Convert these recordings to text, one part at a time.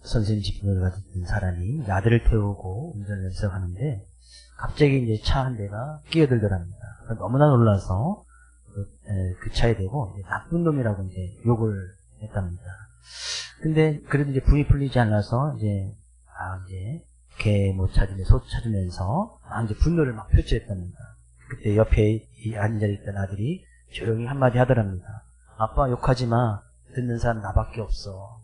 선생님 집을 가던 사람이 아들을 태우고 운전을 해서 가는데 갑자기 이제 차 한 대가 끼어들더랍니다. 너무나 놀라서 그 차에 대고 나쁜 놈이라고 이제 욕을 했답니다. 근데 그래도 이제 분이 풀리지 않아서 이제 개 못 찾으면 소 찾으면서 이제 분노를 막 표출했답니다. 그때 옆에 앉아있던 아들이 조용히 한마디 하더랍니다. 아빠 욕하지 마. 듣는 사람 나밖에 없어.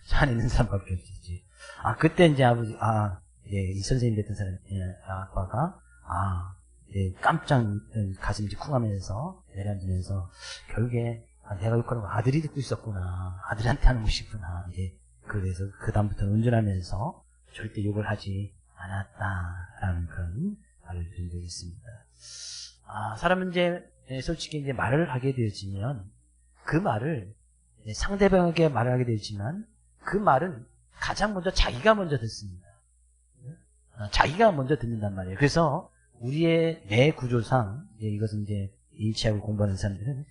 차 안에 있는 사람밖에 없지. 그때 이제 아버지, 이 선생님 됐던 사람, 아빠가, 깜짝 가슴이 쿵하면서 내려앉으면서 결국에 내가 욕하는 거 아들이 듣고 있었구나. 아들한테 하는 것이구나. 이제 그래서 그다음부터는 운전하면서 절대 욕을 하지 않았다라는 그런 말을 드린 적이 있습니다. 사람은 이제 솔직히 이제 말을 하게 되어지면 그 말을 상대방에게 말을 하게 되지만 그 말은 가장 먼저 자기가 먼저 듣습니다. 자기가 먼저 듣는단 말이에요. 그래서 우리의 뇌 구조상 이것은 이제 인치학을 공부하는 사람들은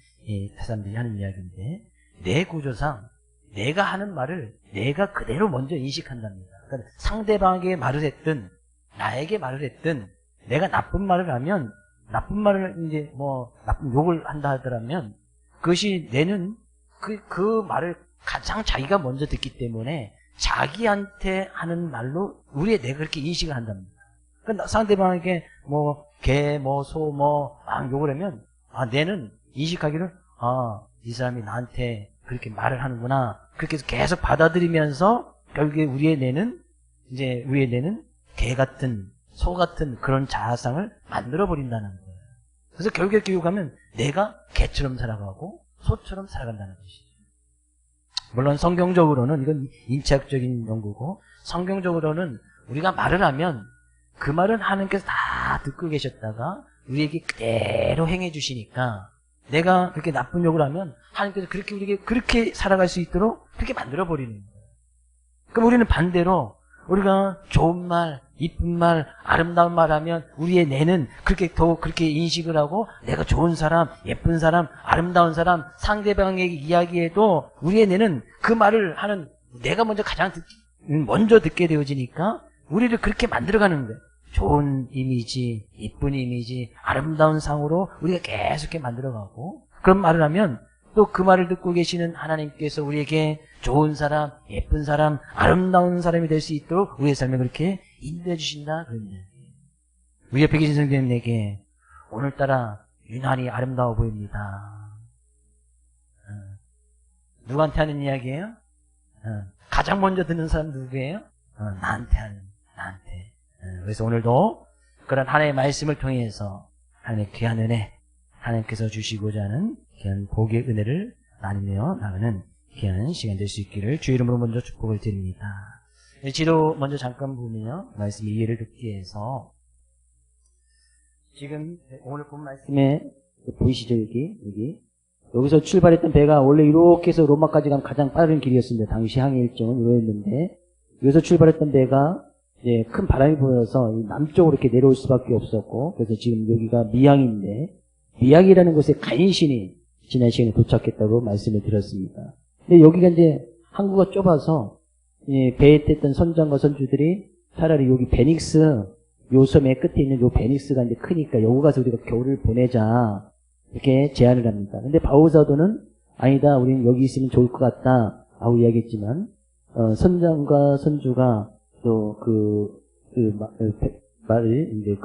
사람들이 하는 이야기인데 뇌 구조상 내가 하는 말을 내가 그대로 먼저 인식한답니다. 그러니까 상대방에게 말을 했든 나에게 말을 했든 내가 나쁜 말을 하면 나쁜 말을 이제 나쁜 욕을 한다 하더라면 그것이 뇌는 그 말을 가장 자기가 먼저 듣기 때문에 자기한테 하는 말로 우리의 뇌가 그렇게 인식을 한답니다. 그러니까 상대방에게 개, 소, 막 욕을 하면 뇌는 인식하기를 이 사람이 나한테 그렇게 말을 하는구나. 그렇게 해서 계속 받아들이면서 결국에 우리의 뇌는 개 같은 소 같은 그런 자아상을 만들어 버린다는 거예요. 그래서 결국에 교육하면 내가 개처럼 살아가고 소처럼 살아간다는 것이죠. 물론 성경적으로는 이건 인체학적인 연구고 성경적으로는 우리가 말을 하면 그 말은 하나님께서 다 듣고 계셨다가 우리에게 그대로 행해 주시니까 내가 그렇게 나쁜 욕을 하면 하나님께서 그렇게 우리에게 그렇게 살아갈 수 있도록 그렇게 만들어 버리는 거예요. 그럼 우리는 반대로 우리가 좋은 말, 이쁜 말, 아름다운 말 하면 우리의 뇌는 그렇게 인식을 하고 내가 좋은 사람, 예쁜 사람, 아름다운 사람, 상대방에게 이야기해도 우리의 뇌는 그 말을 하는 내가 먼저 듣게 되어지니까 우리를 그렇게 만들어가는 거예요. 좋은 이미지, 이쁜 이미지, 아름다운 상으로 우리가 계속 만들어가고 그런 말을 하면 또 그 말을 듣고 계시는 하나님께서 우리에게 좋은 사람, 예쁜 사람, 아름다운 사람이 될 수 있도록 우리의 삶에 그렇게 인도해 주신다. 그런 이야기예요. 우리 옆에 계신 성도님에게 오늘따라 유난히 아름다워 보입니다. 누구한테 하는 이야기예요? 가장 먼저 듣는 사람 누구예요? 나한테. 그래서 오늘도 그런 하나님의 말씀을 통해서 하나님의 귀한 은혜, 하나님께서 주시고자 하는 귀한 복의 은혜를 나누며 나가는 귀한 시간 될 수 있기를 주의 이름으로 먼저 축복을 드립니다. 지도 먼저 잠깐 보면요. 말씀 이해를 듣기 위해서 지금 오늘 본 말씀에 보이시죠? 여기서 출발했던 배가 원래 이렇게 해서 로마까지 가면 가장 빠른 길이었습니다. 당시 항해 일정은 이거였는데 여기서 출발했던 배가 큰 바람이 불어서 남쪽으로 이렇게 내려올 수밖에 없었고 그래서 지금 여기가 미항인데 미항이라는 곳에 간신히 지난 시간에 도착했다고 말씀을 드렸습니다. 근데 여기가 이제 항구가 좁아서 배에 탔던 선장과 선주들이 차라리 여기 베닉스 요 섬의 끝에 있는 요 베닉스가 이제 크니까 여기 가서 우리가 겨울을 보내자 이렇게 제안을 합니다. 근데 바울 사도는 아니다, 우리는 여기 있으면 좋을 것 같다 하고 이야기했지만 선장과 선주가 또 그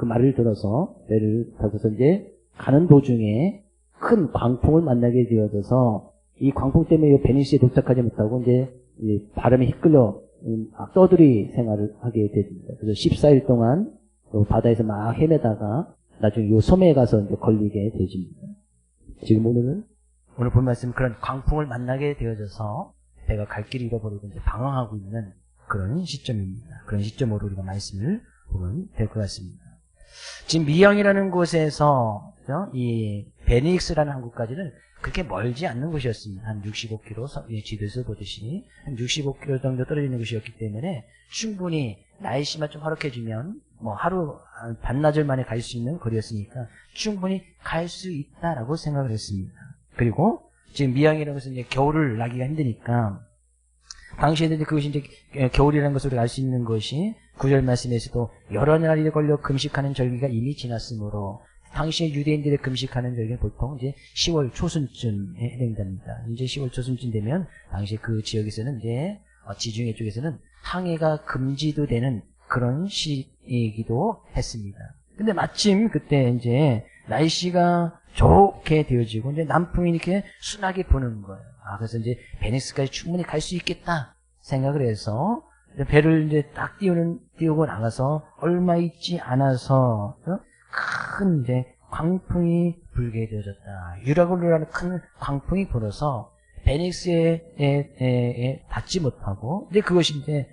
말을 들어서 배를 타고서 이제 가는 도중에 큰 광풍을 만나게 되어져서 이 광풍 때문에 이 베니스에 도착하지 못하고 이제 바람에 이끌려 떠돌이 생활을 하게 됩니다. 그래서 14일 동안 바다에서 막 헤매다가 나중에 이 섬에 가서 이제 걸리게 되집니다. 지금 오늘 본 말씀 그런 광풍을 만나게 되어져서 배가 갈 길을 잃어버리고 이제 방황하고 있는 그런 시점입니다. 그런 시점으로 우리가 말씀을 보면 될 것 같습니다. 지금 미항이라는 곳에서 이 베닉스라는 항구까지는 그렇게 멀지 않는 곳이었습니다. 한 65km, 지도에서 보듯이 한 65km 정도 떨어지는 곳이었기 때문에 충분히 날씨만 좀 허락해주면 하루 반나절 만에 갈 수 있는 거리였으니까 충분히 갈 수 있다라고 생각을 했습니다. 그리고 지금 미항이라는 곳은 이제 겨울을 나기가 힘드니까 당시에는 이제 그것이 이제 겨울이라는 것을 우리가 알 수 있는 것이 9절 말씀에서도 여러 날이 걸려 금식하는 절기가 이미 지났으므로 당시에 유대인들의 금식하는 절기는 보통 이제 10월 초순쯤에 해당됩니다. 이제 10월 초순쯤 되면 당시 그 지역에서는 이제 지중해 쪽에서는 항해가 금지도 되는 그런 시이기도 했습니다. 근데 마침 그때 이제 날씨가 좋게 되어지고 이제 남풍이 이렇게 순하게 부는 거예요. 그래서 이제 베니스까지 충분히 갈 수 있겠다 생각을 해서 배를 이제 딱 띄우고 나가서 얼마 있지 않아서 큰 이제 광풍이 불게 되어졌다. 유라굴루라는 큰 광풍이 불어서 베닉스에 닿지 못하고 이제 그것이 이제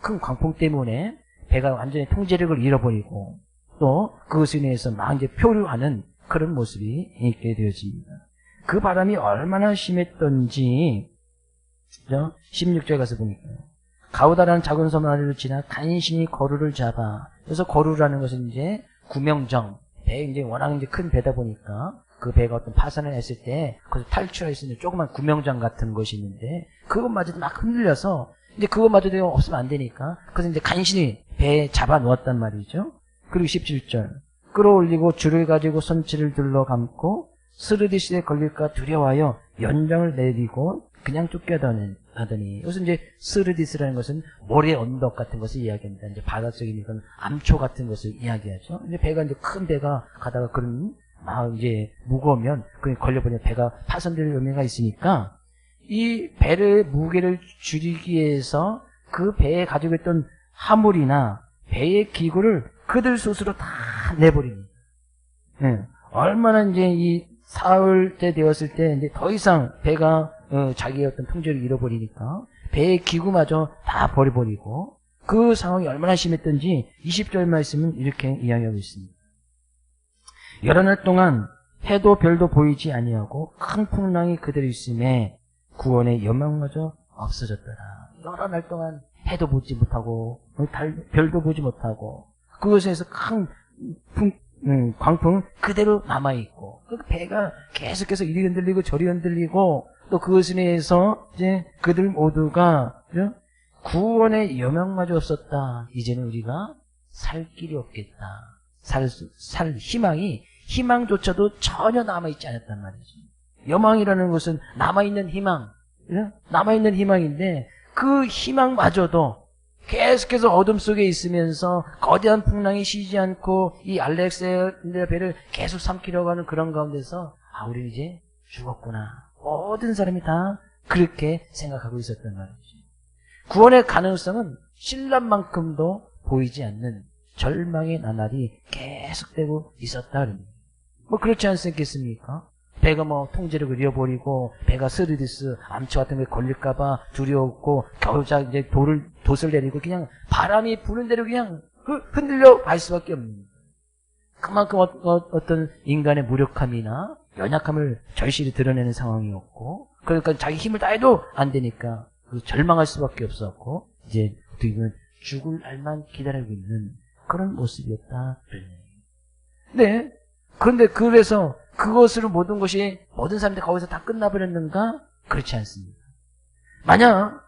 큰 광풍 때문에 배가 완전히 통제력을 잃어버리고 또 그것에 인해서 막 이제 표류하는 그런 모습이 있게 되어집니다. 그 바람이 얼마나 심했던지 16절에 가서 보니까요. 가우다라는 작은 섬 아래로 지나 간신히 거루를 잡아. 그래서 거루라는 것은 이제 구명정 배 이제 워낙 이제 큰 배다 보니까 그 배가 어떤 파산을 했을 때 거기서 탈출할 수 있는 조그만 구명정 같은 것이 있는데 그것마저도 막 흔들려서 이제 그것마저도 없으면 안 되니까 그래서 이제 간신히 배에 잡아 놓았단 말이죠. 그리고 17절 끌어올리고 줄을 가지고 손질을 둘러 감고 스르디스에 걸릴까 두려워하여 연장을 내리고 그냥 쫓겨다니더니 여기서 이제 스르디스라는 것은 모래 언덕 같은 것을 이야기합니다. 이제 바닷속에 있는 그런 암초 같은 것을 이야기하죠. 이제 배가 이제 큰 배가 가다가 그런 막 이제 무거우면 그 걸려버리면 배가 파손될 의미가 있으니까 이 배를 무게를 줄이기 위해서 그 배에 가지고 있던 화물이나 배의 기구를 그들 스스로 다 내버립니다. 네. 얼마나 이제 이 사흘 때 되었을 때 이제 더 이상 배가 자기의 어떤 통제를 잃어버리니까 배의 기구마저 다 버려버리고 그 상황이 얼마나 심했던지 20절 말씀은 이렇게 이야기하고 있습니다. 여러 날 동안 해도 별도 보이지 아니하고 큰 풍랑이 그대로 있음에 구원의 여망마저 없어졌더라. 여러 날 동안 해도 보지 못하고 별도 보지 못하고 그것에서 큰 광풍은 그대로 남아있고 그 배가 계속해서 이리 흔들리고 저리 흔들리고 또 그것에 의해서 이제 그들 모두가 구원의 여명마저 없었다. 이제는 우리가 살 길이 없겠다. 살 희망조차도 전혀 남아있지 않았단 말이죠. 여망이라는 것은 남아있는 희망, 남아있는 희망인데 그 희망마저도 계속해서 어둠 속에 있으면서 거대한 풍랑이 쉬지 않고 이 알렉산드리아 배를 계속 삼키려고 하는 그런 가운데서 우리는 이제 죽었구나. 모든 사람이 다 그렇게 생각하고 있었단 말이죠. 구원의 가능성은 신랑만큼도 보이지 않는 절망의 나날이 계속되고 있었다. 뭐 그렇지 않겠습니까? 배가 뭐 통제력을 잃어버리고 배가 스르디스 암초 같은 게 걸릴까봐 두려웠고 겨우자 이제 돛을 내리고 그냥 바람이 부는 대로 그냥 흔들려 갈 수밖에 없는 거예요. 그만큼 어떤 인간의 무력함이나 연약함을 절실히 드러내는 상황이었고 그러니까 자기 힘을 다해도 안 되니까 절망할 수밖에 없었고 이제 어떻게 보면 죽을 날만 기다리고 있는 그런 모습이었다. 네. 그런데 그래서 그것으로 모든 사람들이 거기서 다 끝나버렸는가? 그렇지 않습니다. 만약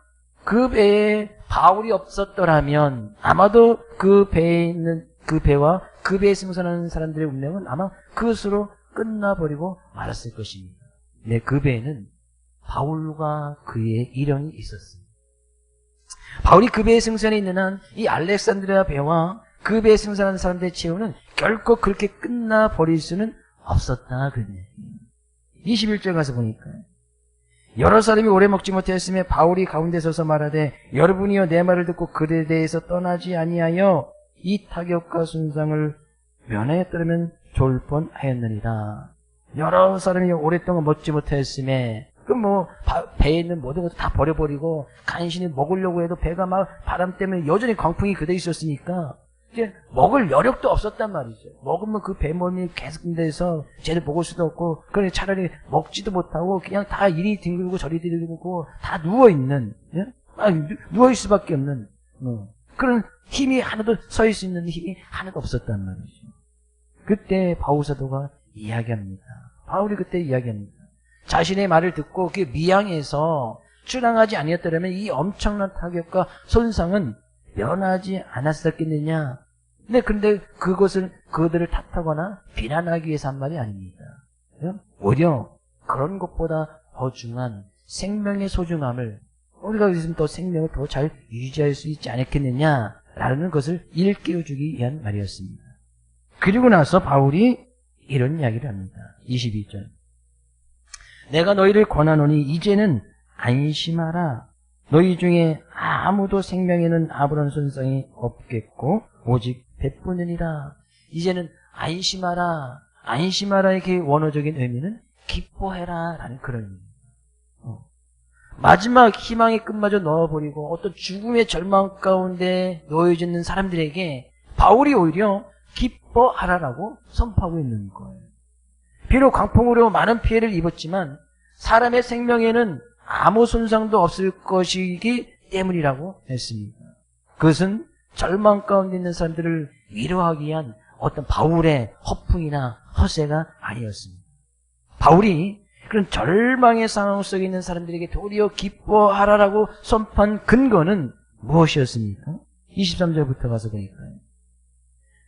그 배에 바울이 없었더라면 아마도 그 배에 있는 그 배와 그 배에 승선하는 사람들의 운명은 아마 그것으로 끝나버리고 말았을 것입니다. 네, 그 배에는 바울과 그의 일행이 있었습니다. 바울이 그 배에 승선해 있는 한 이 알렉산드리아 배와 그 배에 승선하는 사람들의 최후는 결코 그렇게 끝나버릴 수는 없었다. 그러네. 21절 가서 보니까 여러 사람이 오래 먹지 못하였으며 바울이 가운데 서서 말하되 여러분이여 내 말을 듣고 그에 대해서 떠나지 아니하여 이 타격과 손상을 면하였더라면 좋을 뻔하였느니라. 여러 사람이 오랫동안 먹지 못하였으며 그럼 뭐 배에 있는 모든 것을 다 버려버리고 간신히 먹으려고 해도 배가 막 바람 때문에 여전히 광풍이 그대로 있었으니까 이제 먹을 여력도 없었단 말이죠. 먹으면 그 배몸이 계속돼서 쟤를 먹을 수도 없고 그러니 차라리 먹지도 못하고 그냥 다 이리 뒹굴고 저리 뒹굴고 다 누워있는 누워있을 수밖에 없는 그런 힘이 하나도 서 수 있는 힘이 하나도 없었단 말이죠. 그때 바울 사도가 이야기합니다. 바울이 그때 이야기합니다. 자신의 말을 듣고 그 미양에서 출항하지 아니었더라면 이 엄청난 타격과 손상은 면하지 않았었겠느냐. 근데 그들을 탓하거나 비난하기 위해서 한 말이 아닙니다. 오히려 그런 것보다 더 중요한 생명의 소중함을 우리가 있으면 더 생명을 더 잘 유지할 수 있지 않겠느냐라는 것을 일깨워주기 위한 말이었습니다. 그리고 나서 바울이 이런 이야기를 합니다. 22절. 내가 너희를 권하노니 이제는 안심하라. 너희 중에 아무도 생명에는 아무런 손상이 없겠고 오직 배뿐이니라. 이제는 안심하라. 안심하라의 그 원어적인 의미는 기뻐해라 라는 그런 의미입니다. 마지막 희망의 끝마저 넣어버리고 어떤 죽음의 절망 가운데 놓여져 있는 사람들에게 바울이 오히려 기뻐하라라고 선포하고 있는 거예요. 비록 광풍으로 많은 피해를 입었지만 사람의 생명에는 아무 손상도 없을 것이기 때문이라고 했습니다. 그것은 절망 가운데 있는 사람들을 위로하기 위한 어떤 바울의 허풍이나 허세가 아니었습니다. 바울이 그런 절망의 상황 속에 있는 사람들에게 도리어 기뻐하라라고 선포한 근거는 무엇이었습니까? 23절부터 가서 보니까요.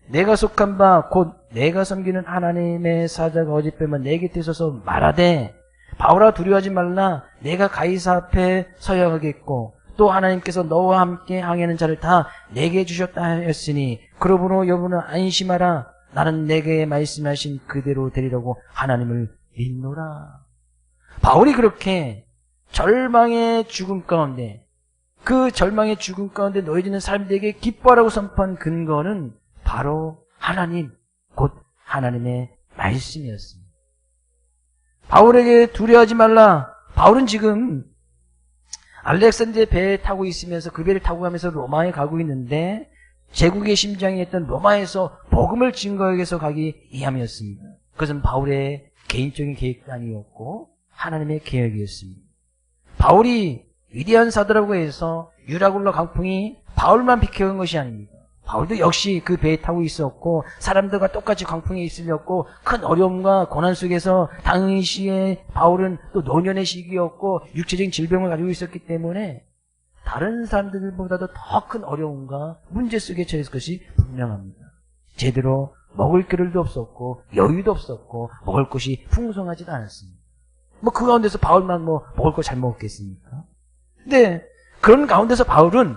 내가 속한 바 곧 내가 섬기는 하나님의 사자가 어젯밤에 내 곁에 서서 말하되 바울아 두려워하지 말라. 내가 가이사 앞에 서야 하겠고 또 하나님께서 너와 함께 항해하는 자를 다 내게 주셨다 하였으니 그러므로 여러분은 안심하라. 나는 내게 말씀하신 그대로 되리라고 하나님을 믿노라. 바울이 그렇게 절망의 죽음 가운데 그 절망의 죽음 가운데 놓여지는 사람들에게 기뻐하라고 선포한 근거는 바로 하나님, 곧 하나님의 말씀이었습니다. 바울에게 두려워하지 말라. 바울은 지금 알렉산드리아 배에 타고 있으면서 그 배를 타고 가면서 로마에 가고 있는데 제국의 심장이었던 로마에서 복음을 증거하기 위해서 가기 위함이었습니다. 그것은 바울의 개인적인 계획이 아니었고 하나님의 계획이었습니다. 바울이 위대한 사도라고 해서 유라굴로 강풍이 바울만 비켜간 것이 아닙니다. 바울도 역시 그 배에 타고 있었고 사람들과 똑같이 광풍에 있으렸고 큰 어려움과 고난 속에서 당시에 바울은 또 노년의 시기였고 육체적인 질병을 가지고 있었기 때문에 다른 사람들보다도 더 큰 어려움과 문제 속에 처했을 것이 분명합니다. 제대로 먹을 겨를도 없었고 여유도 없었고 먹을 것이 풍성하지도 않았습니다. 그 가운데서 바울만 먹을 거 잘 먹었겠습니까? 근데 그런 가운데서 바울은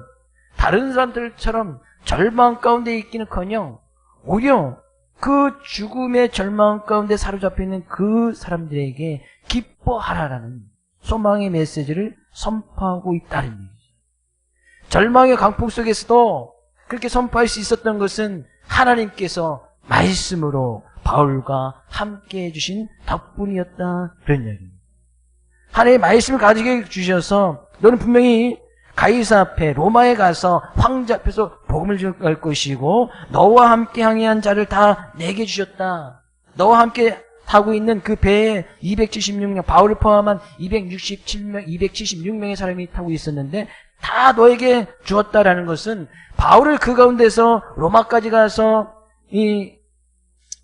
다른 사람들처럼 절망 가운데 있기는커녕 오히려 그 죽음의 절망 가운데 사로잡혀 있는 그 사람들에게 기뻐하라라는 소망의 메시지를 선포하고 있다는 얘기죠. 절망의 강풍 속에서도 그렇게 선포할 수 있었던 것은 하나님께서 말씀으로 바울과 함께 해주신 덕분이었다 그런 이야기입니다. 하나님의 말씀을 가지게 주셔서 너는 분명히 가이사 앞에 로마에 가서 황제 앞에서 복음을 전할 것이고 너와 함께 항해한 자를 다 내게 주셨다. 너와 함께 타고 있는 그 배에 276명, 바울을 포함한 276명의 사람이 타고 있었는데 다 너에게 주었다라는 것은 바울을 그 가운데서 로마까지 가서 이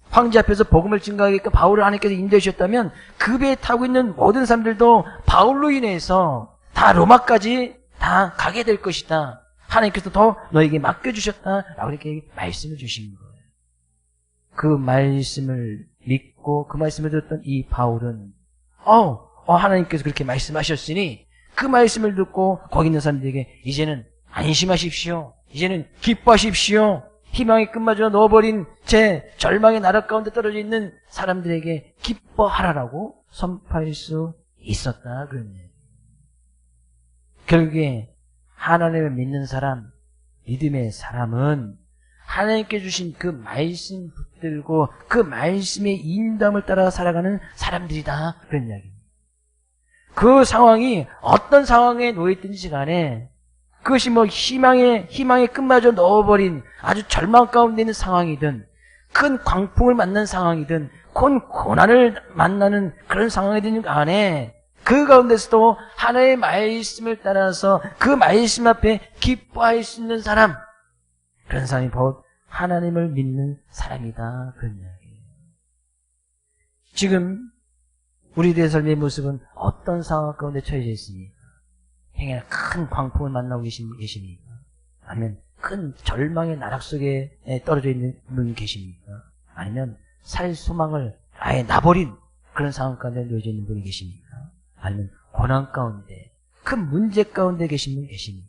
황제 앞에서 복음을 증거하게끔 바울을 하나님께서 인도해 주셨다면 그 배에 타고 있는 모든 사람들도 바울로 인해서 다 로마까지 다 가게 될 것이다. 하나님께서 더 너에게 맡겨주셨다. 라고 이렇게 말씀을 주신 거예요. 그 말씀을 믿고 그 말씀을 듣던 이 바울은 하나님께서 그렇게 말씀하셨으니 그 말씀을 듣고 거기 있는 사람들에게 이제는 안심하십시오. 이제는 기뻐하십시오. 희망의 끝마저 넣어버린 제 절망의 나라 가운데 떨어져 있는 사람들에게 기뻐하라라고 선포할 수 있었다. 그런 얘기예요. 결국에 하나님을 믿는 사람, 믿음의 사람은 하나님께 주신 그 말씀 붙들고 그 말씀의 인도함을 따라 살아가는 사람들이다. 그런 이야기입니다. 그 상황이 어떤 상황에 놓여있든지 간에 그것이 희망의 끝마저 넣어버린 아주 절망 가운데 있는 상황이든 큰 광풍을 만난 상황이든 큰 고난을 만나는 그런 상황이든 간에 그 가운데서도 하나님의 말씀을 따라서 그 말씀 앞에 기뻐할 수 있는 사람, 그런 사람이 바로 하나님을 믿는 사람이다. 그런 이야기예요. 지금 우리들의 삶의 모습은 어떤 상황 가운데 처해져 있습니까? 행여 큰 광풍을 만나고 계십니까? 아니면 큰 절망의 나락 속에 떨어져 있는 분 계십니까? 아니면 살 소망을 아예 놔버린 그런 상황 가운데 놓여져 있는 분이 계십니까? 아니면 고난 가운데 큰 문제 가운데 계신 분 계십니까?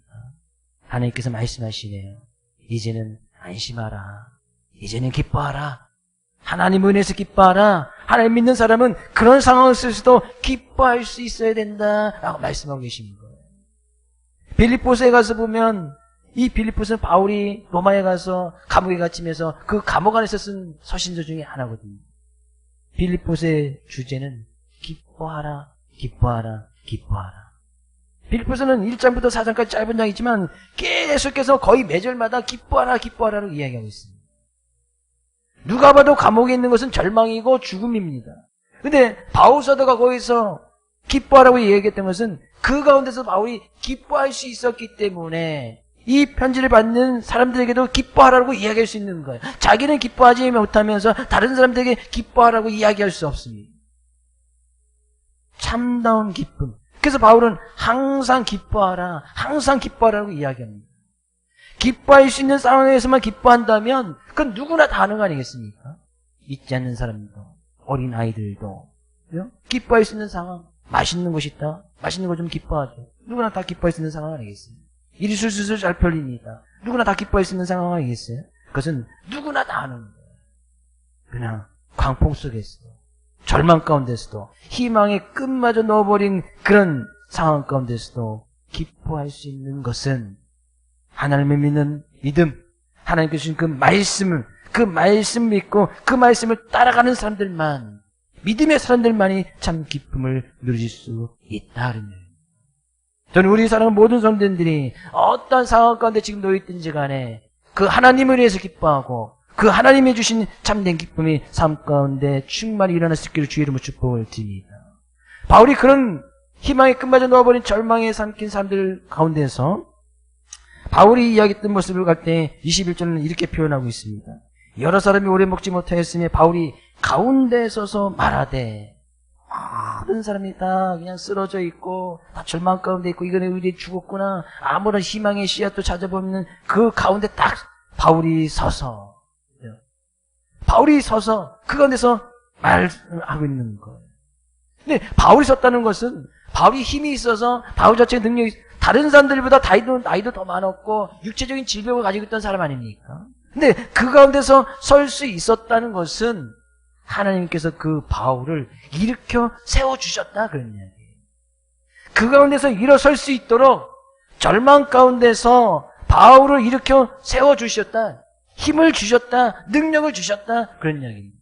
하나님께서 말씀하시네요. 이제는 안심하라. 이제는 기뻐하라. 하나님을 인해서 기뻐하라. 하나님 믿는 사람은 그런 상황을 쓸수도 기뻐할 수 있어야 된다 라고 말씀하고 계십니다. 빌립보서에 가서 보면 이 빌립보서는 바울이 로마에 가서 감옥에 갇히면서 그 감옥 안에서 쓴 서신서 중에 하나거든요. 빌립보서의 주제는 기뻐하라, 기뻐하라, 기뻐하라. 빌립보서는 1장부터 4장까지 짧은 장이지만 계속해서 거의 매절마다 기뻐하라, 기뻐하라로 이야기하고 있습니다. 누가 봐도 감옥에 있는 것은 절망이고 죽음입니다. 근데 바울 사도가 거기서 기뻐하라고 얘기했던 것은 그 가운데서 바울이 기뻐할 수 있었기 때문에 이 편지를 받는 사람들에게도 기뻐하라고 이야기할 수 있는 거예요. 자기는 기뻐하지 못하면서 다른 사람들에게 기뻐하라고 이야기할 수 없습니다. 참다운 기쁨. 그래서 바울은 항상 기뻐하라, 항상 기뻐하라고 이야기합니다. 기뻐할 수 있는 상황에서만 기뻐한다면 그건 누구나 다 하는 거 아니겠습니까? 믿지 않는 사람도, 어린 아이들도 기뻐할 수 있는 상황, 맛있는 것이 있다, 맛있는 거 좀 기뻐하죠. 누구나 다 기뻐할 수 있는 상황 아니겠어요? 일이 술술 잘 풀립니다. 누구나 다 기뻐할 수 있는 상황 아니겠어요? 그것은 누구나 다 하는 거예요. 그냥 광풍 속에서도, 절망 가운데서도, 희망의 끝마저 넣어버린 그런 상황 가운데서도 기뻐할 수 있는 것은 하나님을 믿는 믿음, 하나님께서 주신 그 말씀을, 그 말씀 믿고 그 말씀을 따라가는 사람들만, 믿음의 사람들만이 참 기쁨을 누릴 수 있다. 저는 우리 사랑하는 모든 성도들이 어떤 상황 가운데 지금 놓여있든지 간에 그 하나님을 위해서 기뻐하고 그 하나님이 주신 참된 기쁨이 삶 가운데 충만히 일어날 수 있기를 주의 이름으로 축복을 드립니다. 바울이 그런 희망의 끝마저 놓아버린 절망에 삼킨 사람들 가운데서 바울이 이야기했던 모습을 갈 때 21절은 이렇게 표현하고 있습니다. 여러 사람이 오래 먹지 못하였으며 바울이 가운데에 서서 말하되, 모든 사람이 다 그냥 쓰러져 있고 다 절망 가운데 있고 이거는 우리 죽었구나, 아무런 희망의 씨앗도 찾아보면 그 가운데 딱 바울이 서서 그 가운데서 말하고 있는 거예요. 근데 바울이 섰다는 것은 바울이 힘이 있어서 바울 자체의 능력이 다른 사람들보다 나이도 더 많았고 육체적인 질병을 가지고 있던 사람 아닙니까? 근데 그 가운데서 설 수 있었다는 것은 하나님께서 그 바울을 일으켜 세워주셨다 그런 이야기예요. 그 가운데서 일어설 수 있도록 절망 가운데서 바울을 일으켜 세워주셨다, 힘을 주셨다, 능력을 주셨다 그런 이야기입니다.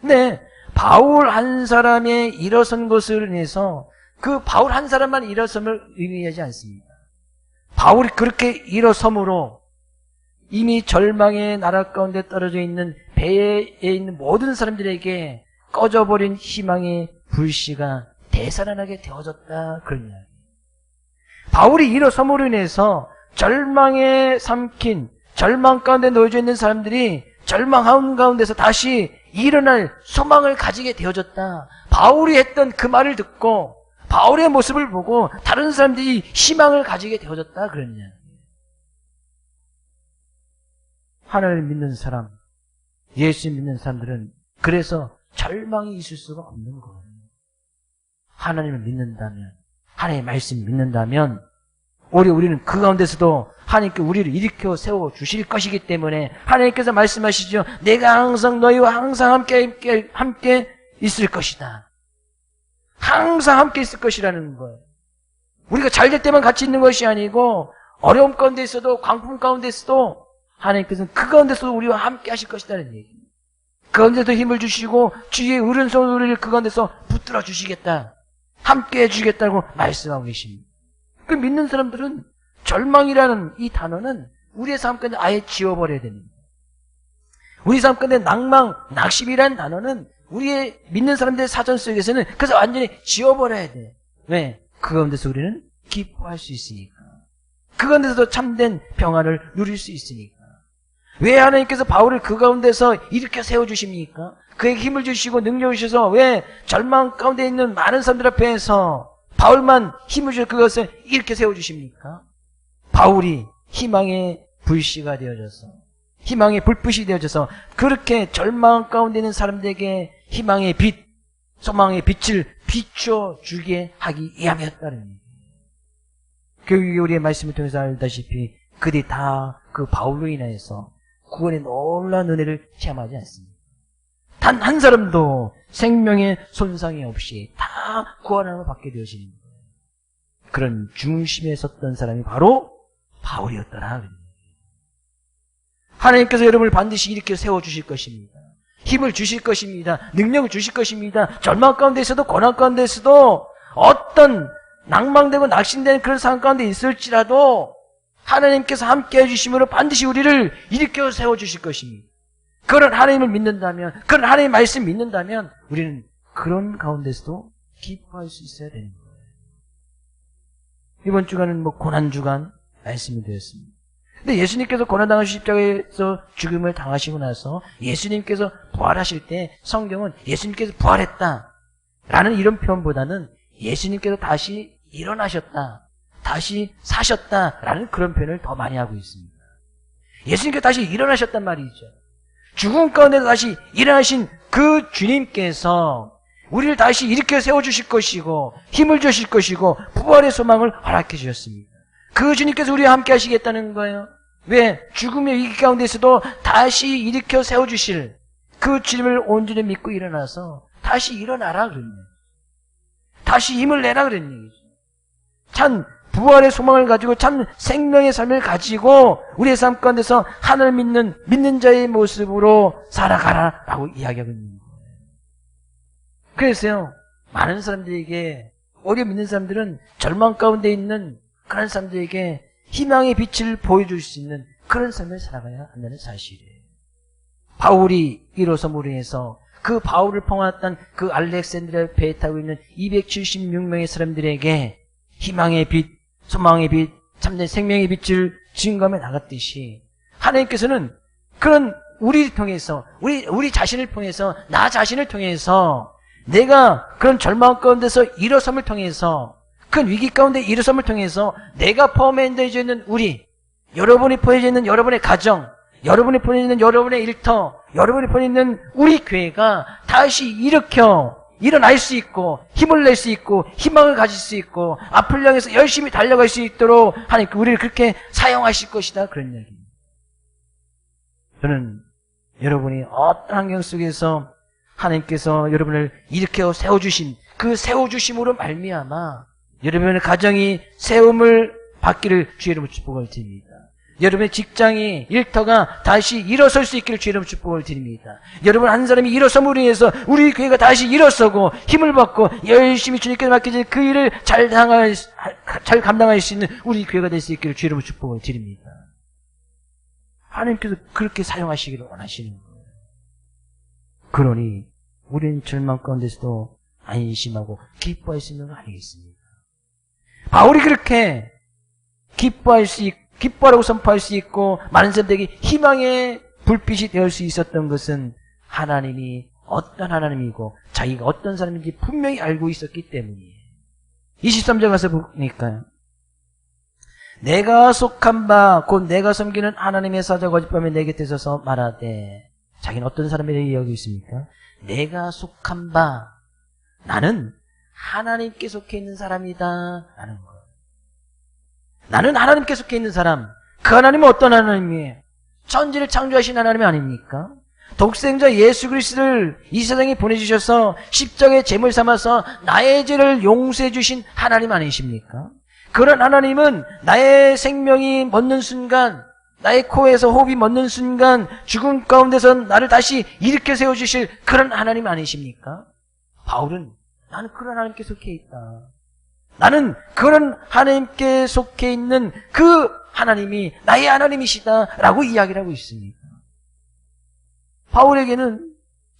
근데 바울 한 사람의 일어선 것을 인해서 그 바울 한 사람만 일어섬을 의미하지 않습니다. 바울이 그렇게 일어섬으로 이미 절망의 나라 가운데 떨어져 있는 배에 있는 모든 사람들에게 꺼져버린 희망의 불씨가 되살아나게 되어졌다 그런 이야기. 바울이 일어섬으로 인해서 절망에 삼킨, 절망 가운데 놓여져 있는 사람들이 절망한 가운데서 다시 일어날 소망을 가지게 되어졌다. 바울이 했던 그 말을 듣고 바울의 모습을 보고 다른 사람들이 희망을 가지게 되어졌다 그런 이야기. 하나님을 믿는 사람, 예수 믿는 사람들은 그래서 절망이 있을 수가 없는 거예요. 하나님을 믿는다면, 하나님의 말씀을 믿는다면 우리는 그 가운데서도 하나님께 우리를 일으켜 세워 주실 것이기 때문에 하나님께서 말씀하시죠. 내가 항상 너희와 항상 함께 있을 것이다. 항상 함께 있을 것이라는 거예요. 우리가 잘 될 때만 같이 있는 것이 아니고 어려움 가운데 있어도, 광풍 가운데 있어도 하나님께서는 그 가운데서도 우리와 함께 하실 것이라는 얘기입니다. 그 가운데서 힘을 주시고 주의 오른손으로 우리를 그 가운데서 붙들어 주시겠다, 함께 해주겠다고 말씀하고 계십니다. 그 믿는 사람들은 절망이라는 이 단어는 우리의 삶 가운데 아예 지워버려야 됩니다. 우리 삶 가운데 낭망, 낙심이라는 단어는 우리의 믿는 사람들의 사전 속에서는 그래서 완전히 지워버려야 돼. 왜? 그 가운데서 우리는 기뻐할 수 있으니까. 그 가운데서도 참된 평안을 누릴 수 있으니까. 왜 하나님께서 바울을 그 가운데서 일으켜 세워주십니까? 그에게 힘을 주시고 능력을 주셔서 왜 절망 가운데 있는 많은 사람들 앞에서 바울만 힘을 주셔서 그것을 이렇게 세워주십니까? 바울이 희망의 불씨가 되어져서, 희망의 불빛이 되어져서 그렇게 절망 가운데 있는 사람들에게 희망의 빛, 소망의 빛을 비춰주게 하기 위함이었다는 얘기예요. 교육이 우리의 말씀을 통해서 알다시피 그들이 다 그 바울로 인하여서 구원의 놀라운 은혜를 체험하지 않습니다. 단 한 사람도 생명의 손상이 없이 다 구원함을 받게 되어지는 거예요. 그런 중심에 섰던 사람이 바로 바울이었더라. 하나님께서 여러분을 반드시 이렇게 세워주실 것입니다. 힘을 주실 것입니다. 능력을 주실 것입니다. 절망 가운데서도 고난 가운데서도 어떤 낭망되고 낙심되는 그런 상황 가운데 있을지라도 하나님께서 함께 해주심으로 반드시 우리를 일으켜 세워주실 것입니다. 그런 하나님을 믿는다면, 그런 하나님의 말씀 믿는다면 우리는 그런 가운데서도 기뻐할 수 있어야 되는 거예요. 이번 주간은 고난주간 말씀이 되었습니다. 근데 예수님께서 고난당하신 십자가에서 죽음을 당하시고 나서 예수님께서 부활하실 때 성경은 예수님께서 부활했다 라는 이런 표현보다는 예수님께서 다시 일어나셨다, 다시 사셨다 라는 그런 표현을 더 많이 하고 있습니다. 예수님께서 다시 일어나셨단 말이죠. 죽음 가운데서 다시 일어나신 그 주님께서 우리를 다시 일으켜 세워주실 것이고 힘을 주실 것이고 부활의 소망을 허락해 주셨습니다. 그 주님께서 우리와 함께 하시겠다는 거예요. 왜? 죽음의 위기 가운데서도 다시 일으켜 세워주실 그 주님을 온전히 믿고 일어나서 다시 일어나라 그런 얘기죠. 다시 힘을 내라 그런 얘기죠. 참 부활의 소망을 가지고 참 생명의 삶을 가지고 우리의 삶 가운데서 하나님을 믿는 자의 모습으로 살아가라 라고 이야기하고 있는 거예요. 그래서요, 많은 사람들에게, 오히려 믿는 사람들은 절망 가운데 있는 그런 사람들에게 희망의 빛을 보여줄 수 있는 그런 삶을 살아가야 한다는 사실이에요. 바울이 일어섬으로 인해서 그 바울을 포함했던 그 알렉산드리아 배에 타고 있는 276명의 사람들에게 희망의 빛, 소망의 빛, 참된 생명의 빛을 증거하며 나갔듯이 하나님께서는 그런 우리를 통해서, 우리 자신을 통해서, 나 자신을 통해서 내가 그런 절망 가운데서 일어섬을 통해서 큰 위기 가운데 일어섬을 통해서 내가 포함되어 있는 우리, 여러분이 포함되어 있는 여러분의 가정, 여러분이 포함되어 있는 여러분의 일터, 여러분이 포함되어 있는 우리 교회가 다시 일어날 수 있고 힘을 낼 수 있고 희망을 가질 수 있고 앞을 향해서 열심히 달려갈 수 있도록 하나님 우리를 그렇게 사용하실 것이다 그런 이야기입니다. 저는 여러분이 어떤 환경 속에서 하나님께서 여러분을 일으켜 세워주신 그 세워주심으로 말미암아 여러분의 가정이 세움을 받기를 주의 이름으로 축복을 드립니다. 여러분의 직장이, 일터가 다시 일어설 수 있기를 주의 이름으로 축복을 드립니다. 여러분 한 사람이 일어섬으로 인해서 우리 교회가 다시 일어서고 힘을 받고 열심히 주님께 맡겨진 그 일을 잘 감당할 수 있는 우리 교회가 될 수 있기를 주의 이름으로 축복을 드립니다. 하나님께서 그렇게 사용하시기를 원하시는 거예요. 그러니 우리는 절망 가운데서도 안심하고 기뻐할 수 있는 거 아니겠습니까? 바울이 그렇게 기뻐하라고 선포할 수 있고 많은 사람들에게 희망의 불빛이 되어 수 있었던 것은 하나님이 어떤 하나님이고 자기가 어떤 사람인지 분명히 알고 있었기 때문이에요. 23절 가서 보니까요. 내가 속한 바 곧 내가 섬기는 하나님의 사자가 어젯밤에 내 곁에 서서 말하되, 자기는 어떤 사람에 대해 이야기하고 있습니까? 내가 속한 바, 나는 하나님께 속해 있는 사람이다 라는 거예요. 나는 하나님께 속해 있는 사람. 그 하나님은 어떤 하나님이에요? 천지를 창조하신 하나님이 아닙니까? 독생자 예수 그리스도를 이 세상에 보내주셔서 십자가의 제물 삼아서 나의 죄를 용서해 주신 하나님 아니십니까? 그런 하나님은 나의 생명이 멎는 순간, 나의 코에서 호흡이 멎는 순간 죽음 가운데서 나를 다시 일으켜 세워주실 그런 하나님 아니십니까? 바울은 나는 그런 하나님께 속해 있다. 나는 그런 하나님께 속해 있는 그 하나님이 나의 하나님이시다 라고 이야기를 하고 있습니다. 바울에게는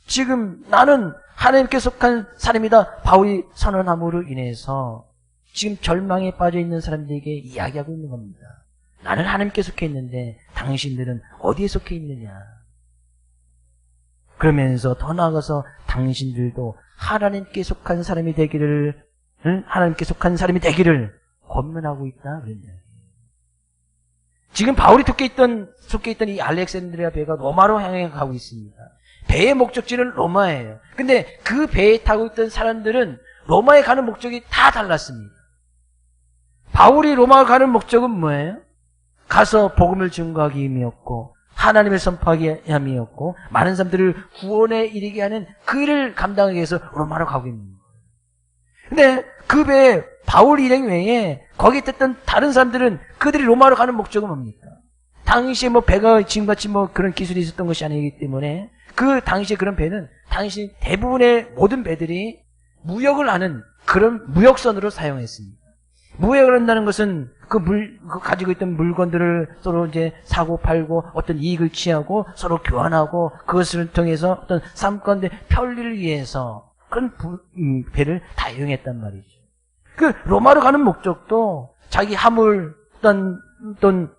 지금 나는 하나님께 속한 사람이다 바울이 선언함으로 인해서 지금 절망에 빠져 있는 사람들에게 이야기하고 있는 겁니다. 나는 하나님께 속해 있는데 당신들은 어디에 속해 있느냐. 그러면서 더 나아가서 당신들도 하나님께 속한 사람이 되기를 하나님께 속한 사람이 되기를 권면하고 있다. 그랬냐. 지금 바울이 속해 있던 이 알렉산드리아 배가 로마로 향해 가고 있습니다. 배의 목적지는 로마예요. 근데 그 배에 타고 있던 사람들은 로마에 가는 목적이 다 달랐습니다. 바울이 로마 가는 목적은 뭐예요? 가서 복음을 증거하기 위함이었고 하나님을 선포하기 위함이었고 많은 사람들을 구원에 이르게 하는 그 일을 감당하기 위해서 로마로 가고 있는 거예요. 근데 그 배에 바울 일행 외에 거기에 있던 다른 사람들은 그들이 로마로 가는 목적은 뭡니까? 당시에 배가 지금같이 그런 기술이 있었던 것이 아니기 때문에 그 당시에 그런 배는 당시 대부분의 모든 배들이 무역을 하는 그런 무역선으로 사용했습니다. 무역을 한다는 것은 그 가지고 있던 물건들을 서로 이제 사고 팔고 어떤 이익을 취하고 서로 교환하고 그것을 통해서 어떤 삶 가운데 편리를 위해서 그런 배를 다 이용했단 말이죠. 그 로마로 가는 목적도 자기 화물 어떤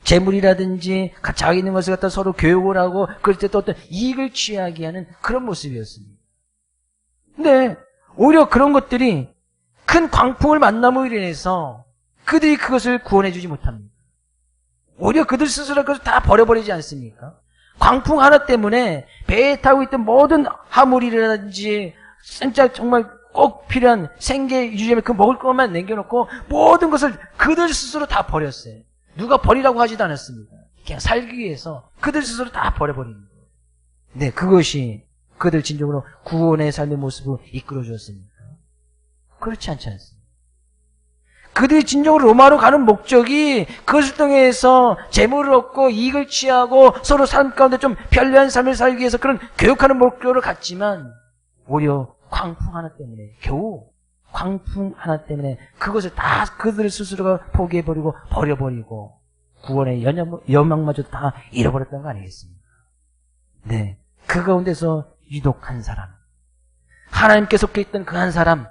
재물이라든지 자기 있는 것을 갖다 서로 교육을 하고 그럴 때 또 어떤 이익을 취하게 하는 그런 모습이었습니다. 근데 오히려 그런 것들이 큰 광풍을 만남으로 인해서 그들이 그것을 구원해 주지 못합니다. 오히려 그들 스스로 그것을 다 버려버리지 않습니까? 광풍 하나 때문에 배에 타고 있던 모든 화물이라든지 진짜 정말 꼭 필요한 생계 유지하면 그 먹을 것만 남겨놓고 모든 것을 그들 스스로 다 버렸어요. 누가 버리라고 하지도 않았습니다. 그냥 살기 위해서 그들 스스로 다 버려버리는 거예요. 네, 그것이 그들 진정으로 구원의 삶의 모습을 이끌어 주었습니다. 그렇지 않지 않습니까? 그들이 진정으로 로마로 가는 목적이 그것을 통해서 재물을 얻고 이익을 취하고 서로 삶 가운데 좀 편리한 삶을 살기 위해서 그런 교육하는 목적을 갖지만 오히려 광풍 하나 때문에 겨우 광풍 하나 때문에 그것을 다 그들 스스로가 포기해버리고 버려버리고 구원의 여망마저 다 잃어버렸던 거 아니겠습니까? 네, 그 가운데서 유독 한 사람, 하나님께 속해 있던 그 한 사람,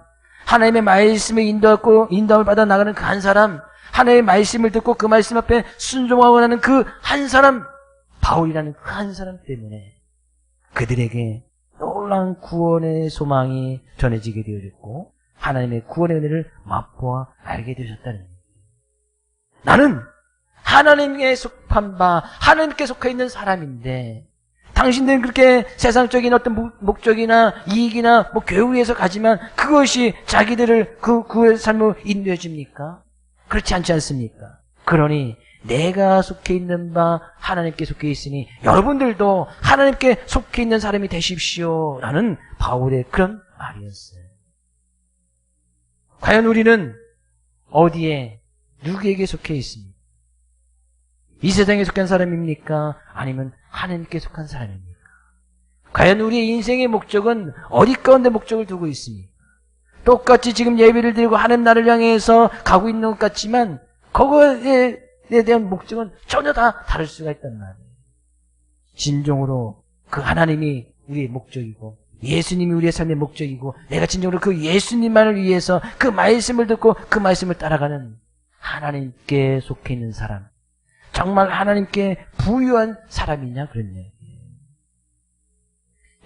하나님의 말씀에 인도함을 받아 나가는 그 한 사람, 하나님의 말씀을 듣고 그 말씀 앞에 순종하고 나는 그 한 사람, 바울이라는 그 한 사람 때문에 그들에게 놀라운 구원의 소망이 전해지게 되어졌고 하나님의 구원의 은혜를 맛보아 알게 되셨다는 겁니다. 나는 하나님께 속한 바 하나님께 속해 있는 사람인데 당신들은 그렇게 세상적인 어떤 목적이나 이익이나 교육을 위해서 가지만 그것이 자기들을 그 삶을 인도해 줍니까? 그렇지 않지 않습니까? 그러니 내가 속해 있는 바 하나님께 속해 있으니 여러분들도 하나님께 속해 있는 사람이 되십시오 라는 바울의 그런 말이었어요. 과연 우리는 어디에 누구에게 속해 있습니까? 이 세상에 속한 사람입니까? 아니면 하나님께 속한 사람입니까? 과연 우리의 인생의 목적은 어디 가운데 목적을 두고 있습니까? 똑같이 지금 예배를 드리고 하는 나를 향해서 가고 있는 것 같지만 그거에 대한 목적은 전혀 다 다를 수가 있단 말이에요. 진정으로 그 하나님이 우리의 목적이고 예수님이 우리의 삶의 목적이고 내가 진정으로 그 예수님만을 위해서 그 말씀을 듣고 그 말씀을 따라가는 하나님께 속해 있는 사람, 정말 하나님께 부유한 사람이냐 그랬냐.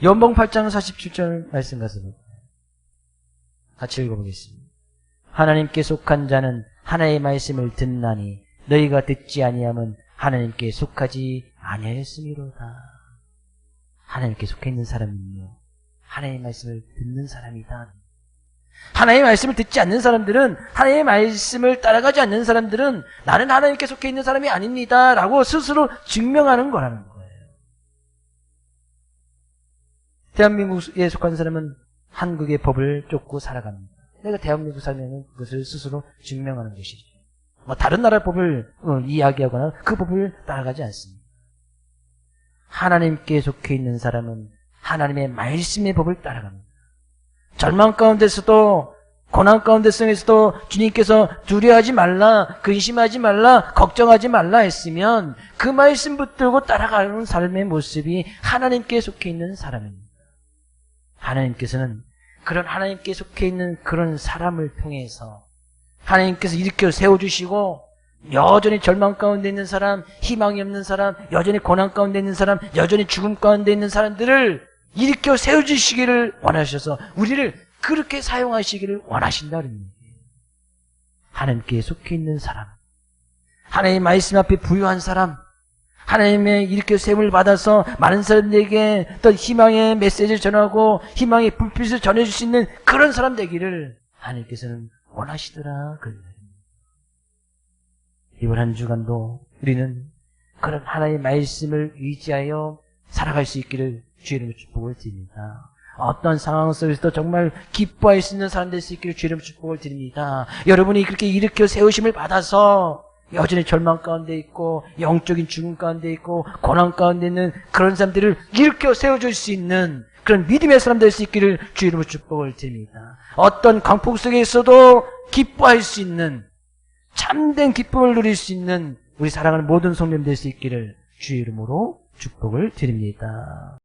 연봉 8장 47절 말씀 가서 같이 읽어보겠습니다. 하나님께 속한 자는 하나님의 말씀을 듣나니 너희가 듣지 아니함은 하나님께 속하지 아니하였음이로다. 하나님께 속해 있는 사람은요, 하나님의 말씀을 듣는 사람이다. 하나님의 말씀을 듣지 않는 사람들은, 하나님의 말씀을 따라가지 않는 사람들은 나는 하나님께 속해 있는 사람이 아닙니다 라고 스스로 증명하는 거라는 거예요. 대한민국에 속한 사람은 한국의 법을 쫓고 살아갑니다. 내가 대한민국 살면 그것을 스스로 증명하는 것이죠. 다른 나라 법을 이야기하거나 그 법을 따라가지 않습니다. 하나님께 속해 있는 사람은 하나님의 말씀의 법을 따라갑니다. 절망 가운데서도 고난 가운데서도 주님께서 두려워하지 말라, 근심하지 말라, 걱정하지 말라 했으면 그 말씀 붙들고 따라가는 삶의 모습이 하나님께 속해 있는 사람입니다. 하나님께서는 그런 하나님께 속해 있는 그런 사람을 통해서 하나님께서 일으켜 세워주시고 여전히 절망 가운데 있는 사람, 희망이 없는 사람, 여전히 고난 가운데 있는 사람, 여전히 죽음 가운데 있는 사람들을 일으켜 세워주시기를 원하셔서 우리를 그렇게 사용하시기를 원하신다는 얘기예요. 하나님께 속해 있는 사람, 하나님의 말씀 앞에 부유한 사람, 하나님의 이렇게 세움을 받아서 많은 사람들에게 어떤 희망의 메시지를 전하고 희망의 불빛을 전해줄 수 있는 그런 사람 되기를 하나님께서는 원하시더라. 이번 한 주간도 우리는 그런 하나님의 말씀을 의지하여 살아갈 수 있기를 주의 이름으로 축복을 드립니다. 어떤 상황 속에서도 정말 기뻐할 수 있는 사람 될 수 있기를 주의 이름으로 축복을 드립니다. 여러분이 그렇게 일으켜 세우심을 받아서 여전히 절망 가운데 있고 영적인 죽음 가운데 있고 고난 가운데 있는 그런 사람들을 일으켜 세워줄 수 있는 그런 믿음의 사람 될 수 있기를 주의 이름으로 축복을 드립니다. 어떤 광풍 속에서도 기뻐할 수 있는 참된 기쁨을 누릴 수 있는 우리 사랑하는 모든 성도님 될 수 있기를 주의 이름으로 축복을 드립니다.